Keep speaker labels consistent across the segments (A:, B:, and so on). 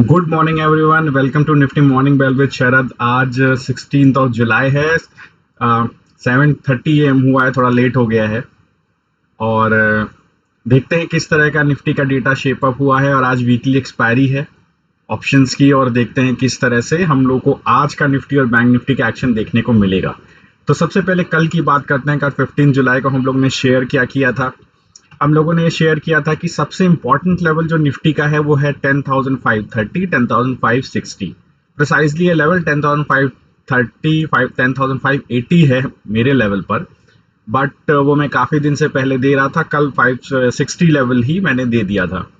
A: Good morning everyone, welcome to Nifty morning bell with Sharad. आज 16 जुलाई है। 7:30 AM हुआ है, थोड़ा लेट हो गया है। और देखते हैं किस तरह का निफ्टी का डेटा शेप अप हुआ है। और आज वीकली एक्सपायरी है ऑप्शंस की, और देखते हैं किस तरह से हम लोग को आज का निफ्टी और बैंक निफ्टी का एक्शन देखने को मिलेगा। तो सबसे पहले कल की बात करते हैं। कल 15 जुलाई को हम लोग ने शेयर क्या किया था। हम लोगों ने ये शेयर किया था कि सबसे इंपॉर्टेंट लेवल जो निफ्टी का है वो है 10,530 10,560। प्रिसाइजली ये लेवल 10,530 10,580 है मेरे लेवल पर। बट वो मैं काफ़ी दिन से पहले दे रहा था। कल 560 लेवल ही मैंने दे दिया था,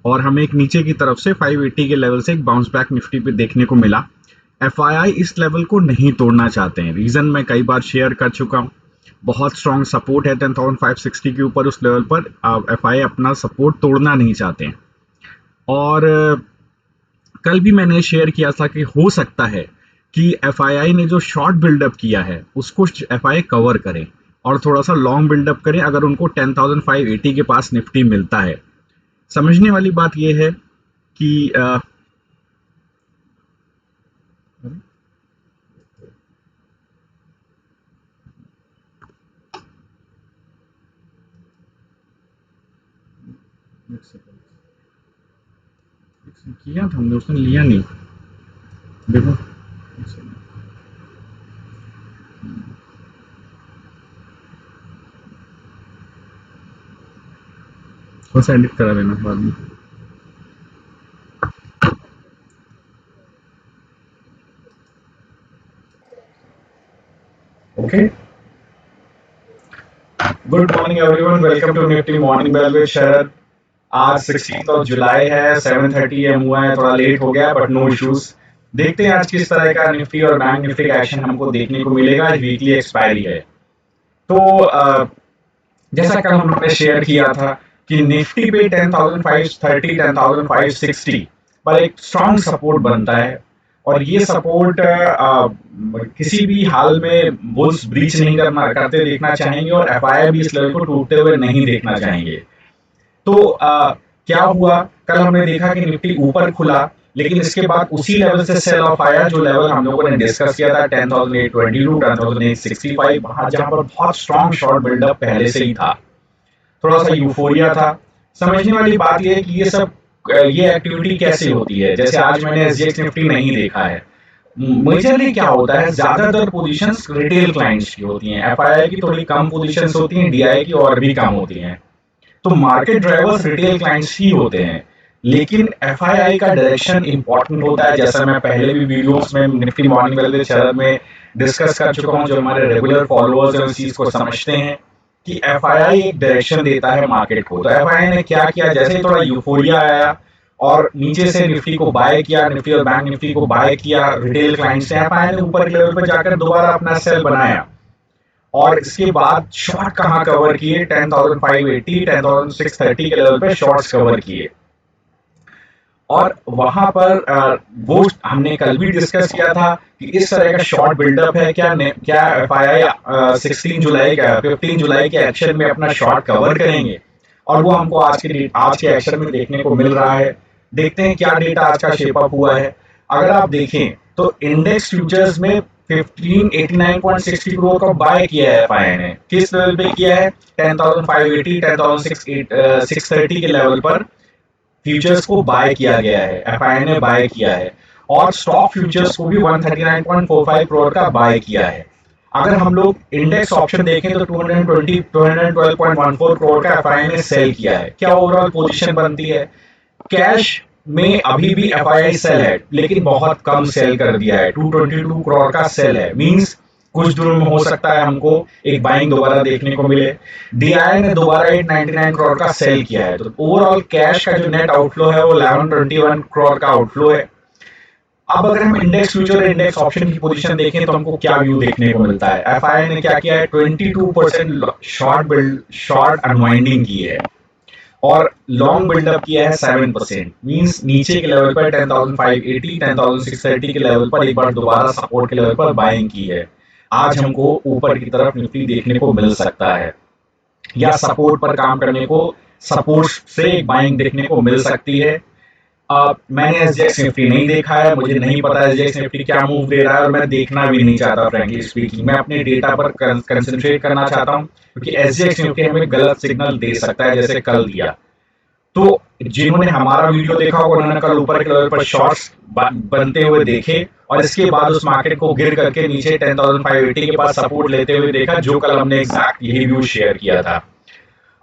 A: और हमें एक नीचे की तरफ से 580 के लेवल से एक बाउंस बैक निफ्टी पे देखने को मिला। एफआईआई इस लेवल को नहीं तोड़ना चाहते हैं। रीज़न मैं कई बार शेयर कर चुका हूँ। बहुत स्ट्रॉन्ग सपोर्ट है 10,560 के ऊपर। उस लेवल पर एफआईआई अपना सपोर्ट तोड़ना नहीं चाहते हैं। और कल भी मैंने शेयर किया था कि हो सकता है कि एफआईआई ने जो शॉर्ट बिल्डअप किया है उसको एफआईआई कवर करे और थोड़ा सा लॉन्ग बिल्डअप करे, अगर उनको 10,580 के पास निफ्टी मिलता है। समझने वाली बात यह है कि किया था हमने, उसने लिया नहीं। देखो, थोड़ा सा एडिट करा देना बाद में। Okay, good morning everyone, welcome to Nifty morning bell with Sharad. आज 16 जुलाई है, 7:30 AM हुआ है, थोड़ा लेट हो गया बट नो इश्यूज। देखते हैं आज किस तरह का निफ्टी और बैंक निफ्टी का एक्शन हमको देखने को मिलेगा। आज वीकली एक्सपायरी है। तो जैसा कल हम लोगों ने शेयर किया था कि निफ्टी पे 10,530 10,560 पर एक स्ट्रॉन्ग सपोर्ट बनता है, और ये सपोर्ट किसी भी हाल में बुल्स ब्रीच नहीं करते देखना चाहेंगे, और एफआईआई भी इस लेवल को टूटते हुए नहीं देखना चाहेंगे। तो क्या हुआ, कल हमने देखा कि निफ्टी ऊपर खुला, लेकिन इसके बाद उसी लेवल से सेल ऑफ आया जो लेवल हम लोगों ने डिस्कस किया था 10,822 10,865, वहां जहां पर बहुत स्ट्रॉन्ग शॉर्ट बिल्डअप पहले से ही था। थोड़ा सा यूफोरिया था। समझने वाली बात यह है कि ये एक्टिविटी कैसे होती है। जैसे आज मैंने एसजीएक्स निफ्टी नहीं देखा है। मेजरली क्या होता है, ज्यादातर पोजीशंस रिटेल क्लाइंट्स की होती हैं। एफआईआई की थोड़ी कम पोजीशंस होती हैं, डीआई की और भी कम होती हैं। तो मार्केट ड्राइवर्स रिटेल क्लाइंट्स ही होते हैं, लेकिन एफआईआई का डायरेक्शन इंपॉर्टेंट होता है। जैसा मैं पहले भी वीडियोस में निफ्टी मॉर्निंग वाले शहर में डिस्कस कर चुका हूं। जो हमारे रेगुलर फॉलोअर्स हैं उस चीज को समझते हैं कि एफआईआई एक डायरेक्शन देता है मार्केट को। तो एफआईआई ने क्या किया, जैसे थोड़ा यूफोरिया आया और नीचे से निफ्टी को बाय किया, निफ्टी और बैंक निफ्टी को बाय किया रिटेल क्लाइंट्स ने, एफआईआई ने ऊपर के लेवल पर जाकर दोबारा अपना सेल बनाया। और इसके बाद शॉर्ट कहां कवर किए, 10,580 10,630 के लेवल पे शॉर्ट्स कवर किए। और वहां पर वो हमने कल भी डिस्कस किया था कि इस तरह का शॉर्ट बिल्डअप है क्या एफआईआई 16 जुलाई का 15 जुलाई के एक्शन में अपना शॉर्ट कवर करेंगे, और वो हमको आज के एक्शन में देखने को मिल रहा है। देखते हैं क्या डेटा आज का शेप अप हुआ है। अगर आप देखें तो इंडेक्स फ्यूचर्स में 1589.60 करोड़ का बाय किया है एफआईआई ने। किस लेवल पे किया है, 10,580 10,630 के लेवल पर फ्यूचर्स को बाय किया गया है, एफआईआई ने बाय किया है। और स्टॉक फ्यूचर्स को भी 139.45 करोड़ का बाय किया है। अगर हम लोग इंडेक्स ऑप्शन देखें तो 212.14 करोड़ का एफआईआई ने सेल किया है। क्या ओवरऑल पोजीशन बनती है, कैश में अभी भी एफआईआई सेल है, लेकिन बहुत कम सेल कर दिया है। 222 करोड़ का सेल है, मींस कुछ दिनों में हो सकता है हमको एक बाइंग दोबारा देखने को मिले। डीआई ने दोबारा 899 करोड़ का सेल किया है। तो ओवरऑल कैश का जो नेट आउटफ्लो है वो 1121 करोड़ का आउटफ्लो है। अब अगर हम इंडेक्स फ्यूचर इंडेक्स ऑप्शन की पोजीशन देखें तो हमको क्या व्यू देखने को मिलता है। एफआईआई ने क्या किया है, 22% शॉर्ट अनवाइंडिंग की है, और लॉन्ग बिल्डअप किया है 7%। मींस नीचे के लेवल पर 10,580 10,630 के लेवल पर एक बार दोबारा सपोर्ट के लेवल पर बाइंग की है। आज हमको ऊपर की तरफ निफ्टी देखने को मिल सकता है, या सपोर्ट पर काम करने को, सपोर्ट से एक बाइंग देखने को मिल सकती है। मैंने एसजीएक्स निफ्टी नहीं देखा है, मुझे नहीं पता एसजीएक्स निफ्टी क्या मूव दे रहा है और मैं देखना भी नहीं चाहता फ्रैंकली स्पीकिंग। मैं अपने डेटा पर कंसंट्रेट करना चाहता हूँ क्योंकि एसजीएक्स निफ्टी हमें गलत सिग्नल दे सकता है जैसे कल दिया। तो जिन्होंने हमारा वीडियो देखा होगा उन्होंने कल ऊपर के लेवल पर शॉर्ट्स बनते हुए देखे और इसके बाद उस मार्केट को गिर करके नीचे 10,580 के पास सपोर्ट लेते हुए देखा, जो कल हमने एग्जैक्ट यही व्यू शेयर किया था।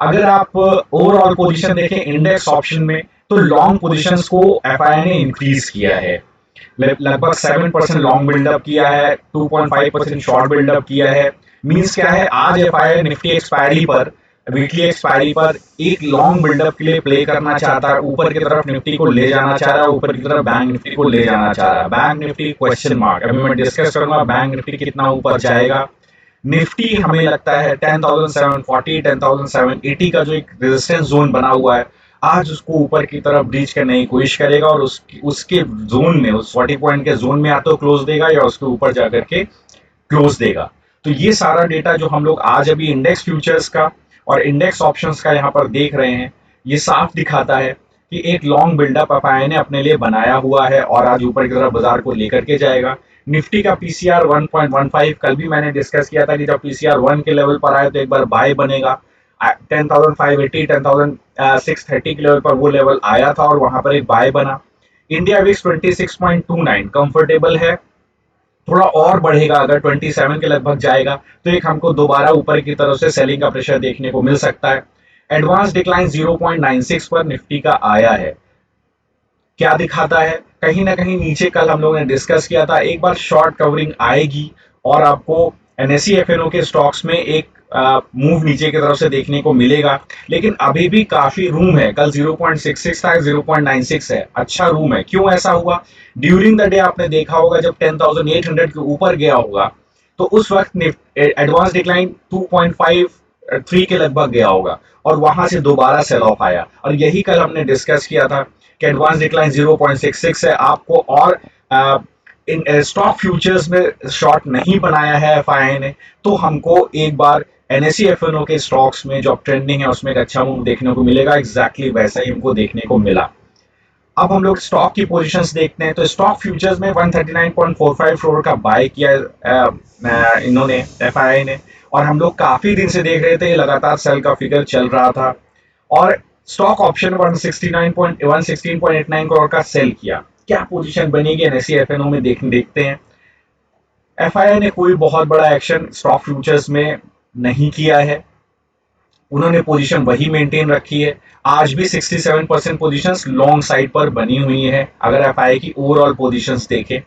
A: अगर आप ओवरऑल पोजीशन देखें इंडेक्स ऑप्शन में तो लॉन्ग पोजीशंस को एफआई ने इंक्रीज किया है, लगभग 7% लॉन्ग बिल्डअप किया है, 2.5% शॉर्ट बिल्डअप किया है। मींस क्या है, आज एफआई निफ्टी एक्सपायरी पर, वीकली एक्सपायरी पर एक लॉन्ग बिल्डअप के लिए प्ले करना चाहता है, ऊपर की तरफ निफ्टी को ले जाना चाह रहा है, ऊपर की तरफ बैंक निफ्टी को ले जाना चाह रहा है। बैंक निफ्टी क्वेश्चन मार्क, अभी मैं डिस्कस करूंगा बैंक निफ्टी कितना ऊपर जाएगा। निफ्टी हमें लगता है 10,740 10,780 का जो एक रेजिस्टेंस जोन बना हुआ है, आज उसको ऊपर की तरफ ब्रीच करने की कोशिश करेगा और उसके जोन में, उस 40 पॉइंट के जोन में या तो क्लोज देगा या उसके ऊपर जाकर के क्लोज देगा। तो ये सारा डेटा जो हम लोग आज अभी इंडेक्स फ्यूचर्स का और इंडेक्स ऑप्शंस का यहाँ पर देख रहे हैं, ये साफ दिखाता है कि एक लॉन्ग बिल्डअप एफआई ने अपने लिए बनाया हुआ है और आज ऊपर की तरफ बाजार को लेकर के जाएगा। निफ्टी का पीसीआर 1.15, कल भी मैंने डिस्कस किया था कि जब पीसीआर 1 के लेवल पर आए तो एक बार बाय बनेगा। 10,580 10,630 के लेवल पर वो लेवल आया था और वहां पर एक बाय बना। इंडिया विक्स 26.29 कंफर्टेबल है, थोड़ा और बढ़ेगा अगर 27 के लगभग जाएगा तो एक हमको दोबारा ऊपर की तरफ से सेलिंग का प्रेशर देखने को मिल सकता है। एडवांस डिक्लाइन 0.96 पर निफ्टी का आया है, क्या दिखाता है, कहीं ना कहीं नीचे कल हम लोगों ने डिस्कस किया था एक बार शॉर्ट कवरिंग आएगी और आपको एनएससी एफएनओ के स्टॉक्स में एक मूव नीचे की तरफ से देखने को मिलेगा। लेकिन अभी भी काफी रूम है, कल 0.66 था, 0.96 है, अच्छा रूम है। क्यों ऐसा हुआ, ड्यूरिंग द डे आपने देखा होगा जब 10,800 के ऊपर गया होगा तो उस वक्त एडवांस डिक्लाइन 2.53 के लगभग गया होगा और वहां से दोबारा सेल ऑफ आया और यही कल हमने डिस्कस किया था कि एडवांस डिक्लाइन 0.66 है। आपको और इन स्टॉक फ्यूचर्स में शॉर्ट नहीं बनाया है एफआई ने तो हमको एक बार एनएससी एफएनओ के स्टॉक्स में जो ट्रेंडिंग है उसमें एक अच्छा मूव देखने को मिलेगा। एग्जैक्टली वैसा ही हमको देखने को मिला। अब हम लोग स्टॉक की पोजीशंस देखते हैं तो स्टॉक फ्यूचर्स में 139.45 करोड़ का बाय किया इन्होंने एफआई ने और हम लोग काफी दिन से देख रहे थे ये लगातार सेल का फिगर चल रहा था और स्टॉक ऑप्शन 116.89 करोड़ का सेल किया। क्या पोजीशन बनेगी एनएससी एफएनओ में देखते हैं। एफआई ने कोई बहुत बड़ा एक्शन स्टॉक फ्यूचर्स में नहीं किया है, उन्होंने पोजीशन वही मेंटेन रखी है। आज भी 67% पोजीशंस लॉन्ग साइड पर बनी हुई है। अगर एफआई की ओवरऑल पोजीशंस देखें,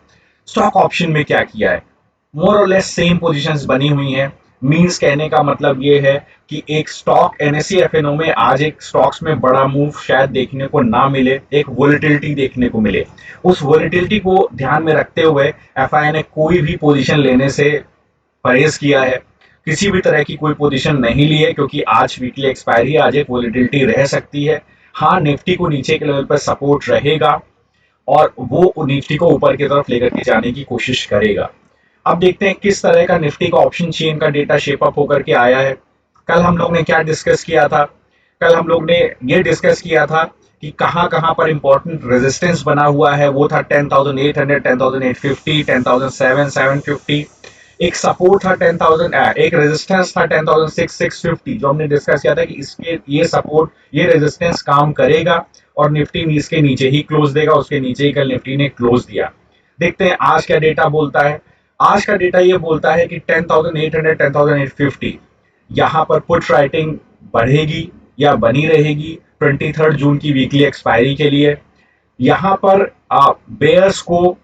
A: स्टॉक ऑप्शन में क्या किया है, मोर और लेस सेम पोजीशंस बनी हुई है। मींस कहने का मतलब ये है कि एक स्टॉक एनएससी एफएनओ में आज एक स्टॉक्स में बड़ा मूव शायद देखने को ना मिले, एक वोलेटिलिटी देखने को मिले। उस वोलेटिलिटी को ध्यान में रखते हुए एफआई ने कोई भी पोजीशन लेने से परहेज किया है, किसी भी तरह की कोई पोजीशन नहीं ली है क्योंकि आज वीकली एक्सपायरी है, आज एक वोलेटिलिटी रह सकती है। हाँ, निफ्टी को नीचे के लेवल पर सपोर्ट रहेगा और वो निफ्टी को ऊपर की तरफ लेकर के जाने की कोशिश करेगा। अब देखते हैं किस तरह का निफ्टी का ऑप्शन चेन का डेटा शेप अप होकर के आया है। कल हम लोग ने क्या डिस्कस किया था, कल हम लोग ने ये डिस्कस किया था कि कहां कहां पर इंपॉर्टेंट रेजिस्टेंस बना हुआ है। वो था 10,800 10,850 10,700 750, एक सपोर्ट था 10,000, एक रेजिस्टेंस था 10,650 जो हमने डिस्कस किया था कि इसके ये सपोर्ट ये रेजिस्टेंस काम करेगा और निफ्टी इसके नीचे ही क्लोज देगा। उसके नीचे ही कल निफ्टी ने क्लोज दिया। देखते हैं आज क्या डेटा बोलता है। आज का डेटा ये बोलता है कि 10,800 10,850 यहाँ पर पुट राइटिंग बढ़ेगी या बनी रहेगी 23 जून की वीकली एक्सपायरी के लिए। यहाँ पर बेयर्स को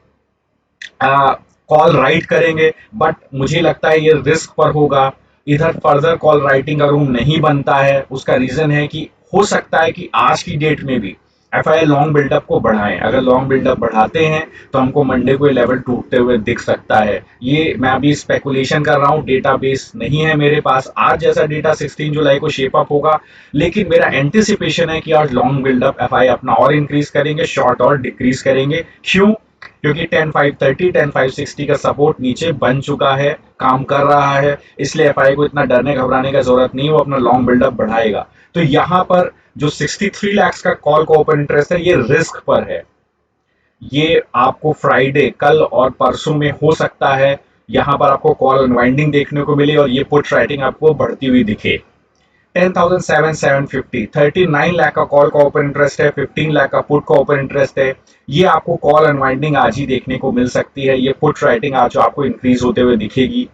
A: कॉल राइट करेंगे बट मुझे लगता है ये रिस्क पर होगा। इधर फर्दर कॉल राइटिंग का रूम नहीं बनता है। उसका रीजन है कि हो सकता है कि आज की डेट में भी एफआई लॉन्ग बिल्डअप को बढ़ाएं। अगर लॉन्ग बिल्डअप बढ़ाते हैं तो हमको मंडे को लेवल टूटते हुए दिख सकता है। ये मैं अभी स्पेकुलेशन कर रहा हूँ, डेटा बेस नहीं है मेरे पास। आज जैसा डेटा 16 जुलाई को शेप अप होगा, लेकिन मेरा एंटिसिपेशन है कि आज लॉन्ग बिल्डअप एफआई अपना और इंक्रीज करेंगे, शॉर्ट और डिक्रीज करेंगे। क्यों? क्योंकि 10,530 10,560 का सपोर्ट नीचे बन चुका है, काम कर रहा है, इसलिए एफआई को इतना डरने घबराने का जरूरत नहीं, वो अपना लॉन्ग बिल्डअप बढ़ाएगा। तो यहाँ पर जो 63 लाख का कॉल का ओपन इंटरेस्ट है ये रिस्क पर है। ये आपको फ्राइडे कल और परसों में हो सकता है यहाँ पर आपको कॉल अनवाइंडिंग देखने को मिले और ये पुट राइटिंग आपको बढ़ती हुई दिखे। 10,750 39 लाख का कॉल का ओपन इंटरेस्ट है, 15 लाख का पुट का ओपन इंटरेस्ट है। ये आपको कॉल अनवाइंडिंग आज ही देखने को मिल सकती है। ये पुट राइटिंग आज आपको इंक्रीज होते हुए दिखेगी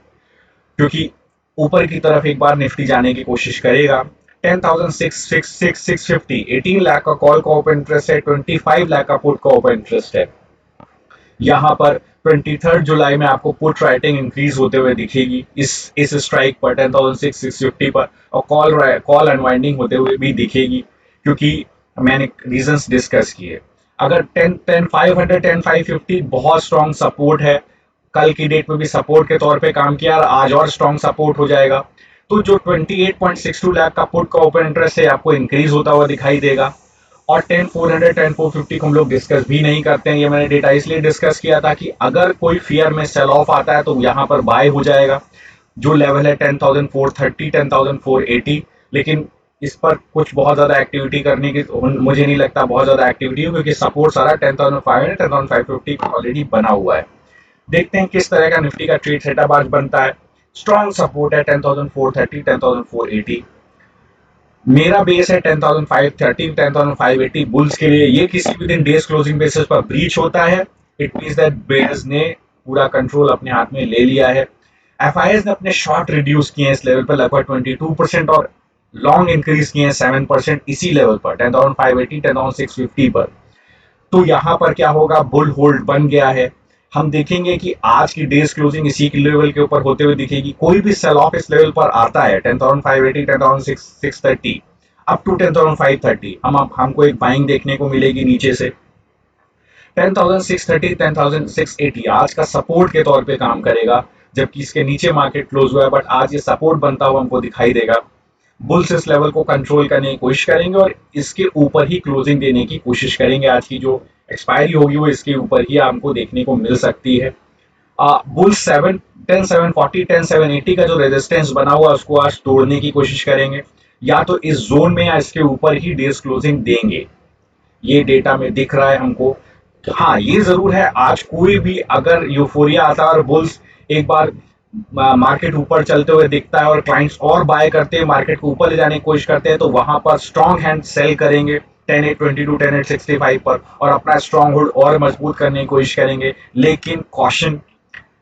A: क्योंकि ऊपर की तरफ एक बार निफ्टी जाने की कोशिश करेगा। 10,650 18 लाख का कॉल का ओपन इंटरेस्ट है, 25 लाख का पुट का ओपन इंटरेस्ट है। यहाँ पर 23 जुलाई में आपको पुट राइटिंग इंक्रीज होते हुए दिखेगी इस स्ट्राइक पर 10,650 पर, और कॉल अनवाइंडिंग होते हुए भी दिखेगी क्योंकि मैंने रीजंस डिस्कस किए। अगर 10,500 10,550 बहुत स्ट्रॉन्ग सपोर्ट है, कल की डेट में भी सपोर्ट के तौर पे काम किया और आज और स्ट्रॉन्ग सपोर्ट हो जाएगा, तो जो 28.62 लाख का पुट का ओपन इंटरेस्ट है आपको इंक्रीज होता हुआ दिखाई देगा। और 10,400 10,450 को हम लोग डिस्कस भी नहीं करते हैं। ये मैंने डेटा इसलिए डिस्कस किया था कि अगर कोई फियर में सेल ऑफ आता है तो यहाँ पर बाय हो जाएगा। जो लेवल है 10,430 10,480, लेकिन इस पर कुछ बहुत ज्यादा एक्टिविटी करने की मुझे नहीं लगता बहुत ज्यादा एक्टिविटी हो, क्योंकि सपोर्ट सारा 10,500 10,550 ऑलरेडी बना हुआ है। देखते हैं किस तरह का निफ्टी का ट्रेड सेटअप आज बनता है। स्ट्रॉन्ग सपोर्ट है 10,430 10,480। मेरा बेस है 10,530 10,580 बुल्स के लिए। ये किसी भी दिन डेज क्लोजिंग बेसिस पर ब्रीच होता है, इट मींस दैट बेयर्स ने पूरा कंट्रोल अपने हाथ में ले लिया है। एफआईएस ने अपने शॉर्ट रिड्यूस किए हैं इस लेवल पर लगभग 22% और लॉन्ग इंक्रीज किए हैं 7% इसी लेवल पर 10,580 10,650 पर। तो यहाँ पर क्या होगा, बुल होल्ड बन गया है। हम देखेंगे कि आज की डेज क्लोजिंग इसी के लेवल के ऊपर होते हुए दिखेगी। कोई भी सेल ऑफ इस लेवल पर आता है 10,580 10,630 अप टू 10,530, हमको एक बाइंग देखने को मिलेगी नीचे से। 10,630 10,680 आज का सपोर्ट के तौर पे काम करेगा, जबकि इसके नीचे मार्केट क्लोज हुआ है, बट आज ये सपोर्ट बनता हुआ हमको दिखाई देगा। बुल्स इस लेवल को कंट्रोल करने की कोशिश करेंगे और इसके ऊपर ही क्लोजिंग देने की कोशिश करेंगे। आज की जो एक्सपायरी होगी वो इसके ऊपर ही हमको देखने को मिल सकती है। बुल्स 10,740 10,780 का जो रेजिस्टेंस बना हुआ है उसको आज तोड़ने की कोशिश करेंगे, या तो इस जोन में या इसके ऊपर ही डेज क्लोजिंग देंगे। ये डेटा में दिख रहा है हमको। हाँ, ये जरूर है, आज कोई भी अगर यूफोरिया आता है और बुल्स एक बार मार्केट ऊपर चलते हुए दिखता है और क्लाइंट्स और बाय करते हैं, मार्केट को ऊपर ले जाने की कोशिश करते हैं, तो वहां पर स्ट्रॉन्ग हैंड सेल करेंगे 10,822 10,865 पर और अपना स्ट्रॉन्ग होल्ड और मजबूत करने की कोशिश करेंगे। लेकिन कॉशन,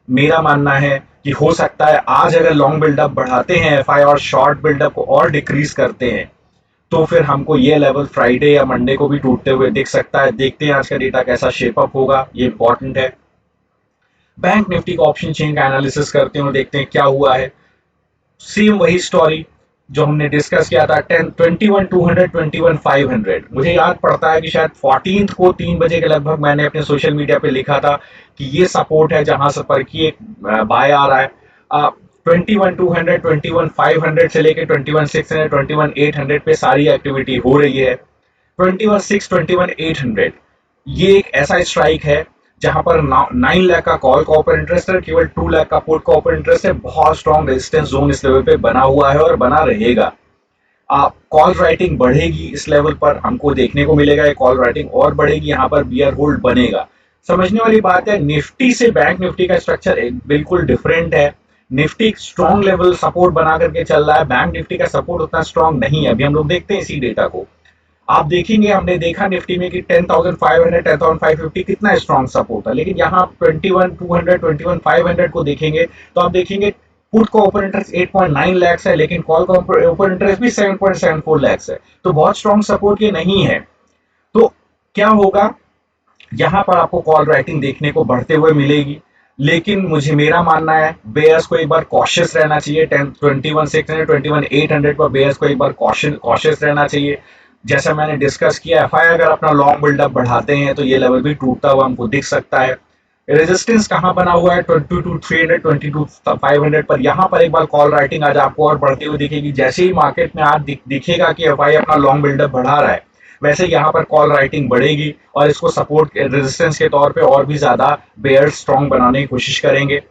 A: मेरा मानना है कि हो सकता है आज अगर लॉन्ग बिल्डअप बढ़ाते हैं एफआई और शॉर्ट बिल्डअप को और डिक्रीज करते हैं तो फिर हमको ये लेवल फ्राइडे या मंडे को भी टूटते हुए दिख सकता है। देखते हैं आज का डेटा कैसा शेप अप होगा, ये इंपॉर्टेंट है। बैंक निफ्टी का ऑप्शन चेन का एनालिसिस करते हैं और देखते हैं क्या हुआ है। सेम वही स्टोरी जो हमने डिस्कस किया था, 21,200 21,500। मुझे याद पड़ता है कि शायद 14 को 3 बजे के लगभग मैंने अपने सोशल मीडिया पे लिखा था कि ये सपोर्ट है जहां से पर की एक बाय आ रहा है। 21,200 21,500 से लेकर 21,600 21,800 पे सारी एक्टिविटी हो रही है। 21,600 21,800 ये एक ऐसा स्ट्राइक है जहां पर 9 लाख का कॉल का ओपन इंटरेस्ट है, केवल 2 लाख का पुट का ओपन इंटरेस्ट है। बहुत स्ट्रॉन्ग रेजिस्टेंस जोन इस लेवल पे बना हुआ है और बना रहेगा। कॉल राइटिंग बढ़ेगी इस लेवल पर, हमको देखने को मिलेगा। कॉल राइटिंग और बढ़ेगी, यहाँ पर बियर होल्ड बनेगा। समझने वाली बात है, निफ्टी से बैंक निफ्टी का स्ट्रक्चर बिल्कुल डिफरेंट है। निफ्टी स्ट्रॉन्ग लेवल सपोर्ट बना करके चल रहा है, बैंक निफ्टी का सपोर्ट उतना स्ट्रॉन्ग नहीं है। अभी हम लोग देखते हैं इसी डेटा को। आप देखेंगे, हमने देखा निफ्टी में कि 10,500 10,550 कितना स्ट्रॉन्ग सपोर्ट है, लेकिन यहाँ 21,200 21,500 को देखेंगे तो आप देखेंगे पुट का ओपन इंटरेस्ट 8.9 लाख है, लेकिन कॉल का ओपन इंटरेस्ट भी 7.74 लाख है। तो बहुत स्ट्रॉन्ग सपोर्ट ये नहीं है। तो क्या होगा, यहाँ पर आपको कॉल राइटिंग देखने को बढ़ते हुए मिलेगी, लेकिन मेरा मानना है बेयर्स को एक बार कॉशियस रहना चाहिए। 21,600 21,800 पर बेयर्स को एक बार कॉशियस रहना चाहिए। जैसा मैंने डिस्कस किया, एफआई अगर अपना लॉन्ग बिल्डअप बढ़ाते हैं तो ये लेवल भी टूटता हुआ हमको दिख सकता है। रेजिस्टेंस कहां बना हुआ है, 22,300 22,500 पर। यहाँ पर एक बार कॉल राइटिंग आज आपको और बढ़ती हुई दिखेगी। जैसे ही मार्केट में आज दिखेगा कि एफआई अपना लॉन्ग बिल्डअप बढ़ा रहा है, वैसे यहाँ पर कॉल राइटिंग बढ़ेगी और इसको सपोर्ट रेजिस्टेंस के तौर पे और भी ज्यादा बेयर स्ट्रॉन्ग बनाने की कोशिश करेंगे।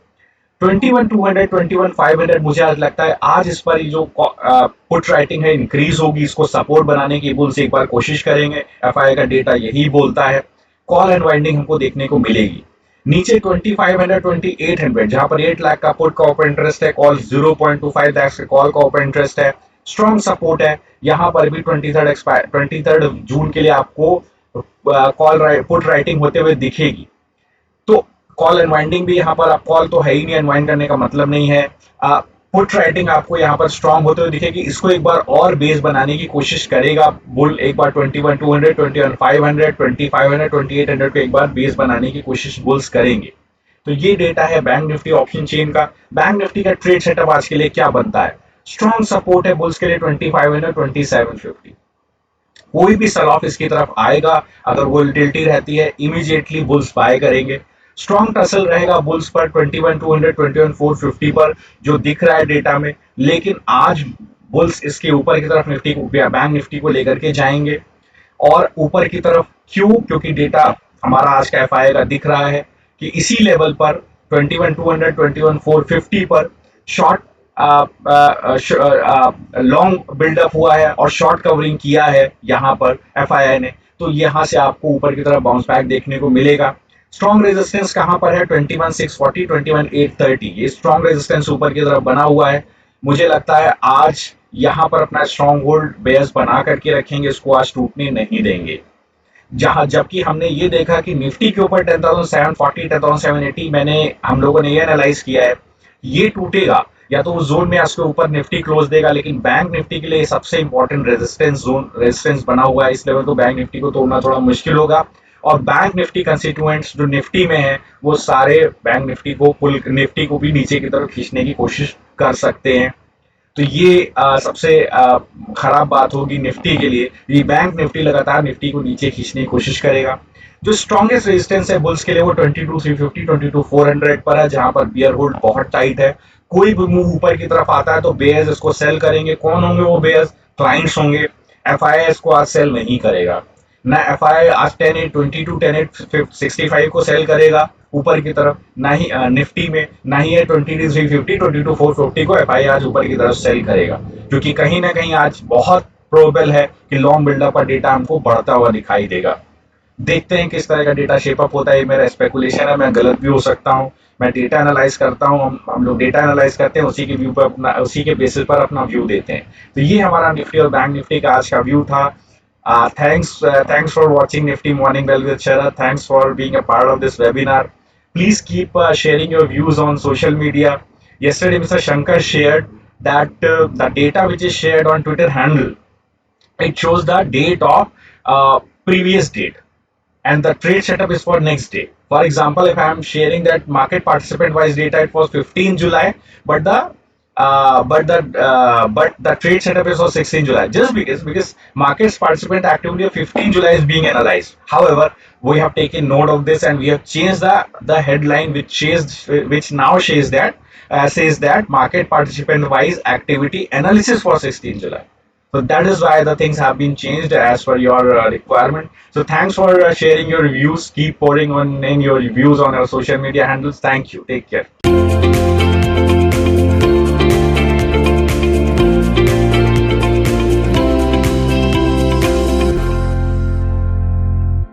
A: 21,200 21,500 मुझे आज लगता है आज इस पर जो पुट राइटिंग है इंक्रीज होगी, इसको सपोर्ट बनाने की बुल्स एक बार कोशिश करेंगे। एफआई का डेटा यही बोलता है। कॉल एंड वाइंडिंग हमको देखने को मिलेगी। नीचे 2500 2800 जहां पर 8 लाख का पुट का ओपन इंटरेस्ट है, कॉल 0.25 लाख का कॉल का ओपन इंटरेस्ट है, स्ट्रॉन्ग सपोर्ट है। यहाँ पर भी 23 जून के लिए आपको कॉल पुट राइटिंग होते हुए दिखेगी। तो कॉल अनवाइंडिंग भी यहाँ पर, आप कॉल तो है ही नहीं, अनवाइंड करने का मतलब नहीं है। पुट राइटिंग आपको यहाँ पर स्ट्रांग होते हुए दिखेगी। इसको एक बार और बेस बनाने की कोशिश करेगा बुल, एक बार 21,200 21,500 2500 2800 को एक बार बेस बनाने की कोशिश बुल्स करेंगे। तो ये डेटा है बैंक निफ्टी ऑप्शन चेन का। बैंक निफ्टी का ट्रेड सेटअप आज के लिए क्या बनता है? स्ट्रॉन्ग सपोर्ट है बुल्स के लिए 2500 2750। कोई भी सेल ऑफ इसकी तरफ आएगा, अगर वोलेटिलिटी रहती है, इमीडिएटली बुल्स बाय करेंगे। स्ट्रॉन्ग टसल रहेगा बुल्स पर 21,200 21,450 पर, जो दिख रहा है डेटा में। लेकिन आज बुल्स इसके ऊपर की तरफ निफ्टी को, बैंक निफ्टी को लेकर के जाएंगे। और ऊपर की तरफ क्यों? क्योंकि डेटा हमारा आज का एफआई का दिख रहा है कि इसी लेवल पर 21,200 21,450 पर शॉर्ट लॉन्ग बिल्डअप हुआ है और शॉर्ट कवरिंग किया है यहाँ पर एफआईआई ने। तो यहाँ से आपको ऊपर की तरफ बाउंस बैक देखने को मिलेगा। स्ट्रॉन्ग रेजिस्टेंस कहाँ पर है? 21,640 21,830, ये स्ट्रॉन्ग रेजिस्टेंस ऊपर की तरफ बना हुआ है। मुझे लगता है आज यहाँ पर अपना स्ट्रॉन्ग होल्ड बेस बना करके रखेंगे, इसको आज टूटने नहीं देंगे। जहां जबकि हमने ये देखा कि निफ्टी के ऊपर 10,740 10,780 हम लोगों ने ये एनालाइज किया है, ये टूटेगा या तो उस जोन में उसके ऊपर निफ्टी क्लोज देगा। लेकिन बैंक निफ्टी के लिए सबसे इंपॉर्टेंट रेजिस्टेंस बना हुआ है इस लेवल को, बैंक निफ्टी को तोड़ना थोड़ा मुश्किल होगा। और बैंक निफ्टी कंस्टिट्यूएंट्स जो निफ्टी में है वो सारे बैंक निफ्टी को, पुल निफ्टी को भी नीचे की तरफ खींचने की कोशिश कर सकते हैं। तो ये सबसे खराब बात होगी निफ्टी के लिए। ये बैंक निफ्टी लगातार निफ्टी को नीचे खींचने की कोशिश करेगा। जो स्ट्रॉन्गेस्ट रेजिस्टेंस है बुल्स के लिए वो 22,350 22,400 पर है, जहां पर बियर होल्ड बहुत टाइट है। कोई भी मूव ऊपर की तरफ आता है तो बेयर्स इसको सेल करेंगे। कौन होंगे वो बेयर्स? क्लाइंट्स होंगे। एफआईआई इसको आज सेल नहीं करेगा। ना एफआईआई आज 10,822 10,865 को सेल करेगा ऊपर की तरफ, ना ही निफ्टी में, ना ही है 22,350 22,450 को एफआईआई आज ऊपर की तरफ सेल करेगा। क्योंकि कहीं ना कहीं आज बहुत प्रोबेबल है कि लॉन्ग बिल्डअप का डेटा हमको बढ़ता हुआ दिखाई देगा। देखते हैं किस तरह का डेटा शेपअप होता है। मेरा स्पेकुलेशन है, मैं गलत भी हो सकता हूँ। मैं डेटा एनालाइज करता हूँ, हम लोग डेटा एनालाइज करते हैं, उसी के व्यू पर अपना, उसी के बेसिस पर अपना व्यू देते हैं। तो ये हमारा निफ्टी और बैंक निफ्टी का आज का व्यू था। Thanks for watching Nifty Morning Bell with Sharad. Thanks for being a part of this webinar. Please keep sharing your views on social media. Yesterday, Mr. Shankar shared that the data which is shared on Twitter handle, it shows the date of previous date, and the trade setup is for next day. For example, if I am sharing that market participant wise data, it was 15 July, but the trade setup is for 16 July. Just because markets participant activity of 15 July is being analyzed. However, we have taken note of this and we have changed the headline which now says that market participant wise activity analysis for 16 July. So that is why the things have been changed as per your requirement. So thanks for sharing your views. Keep pouring on in your views on our social media handles. Thank you. Take care.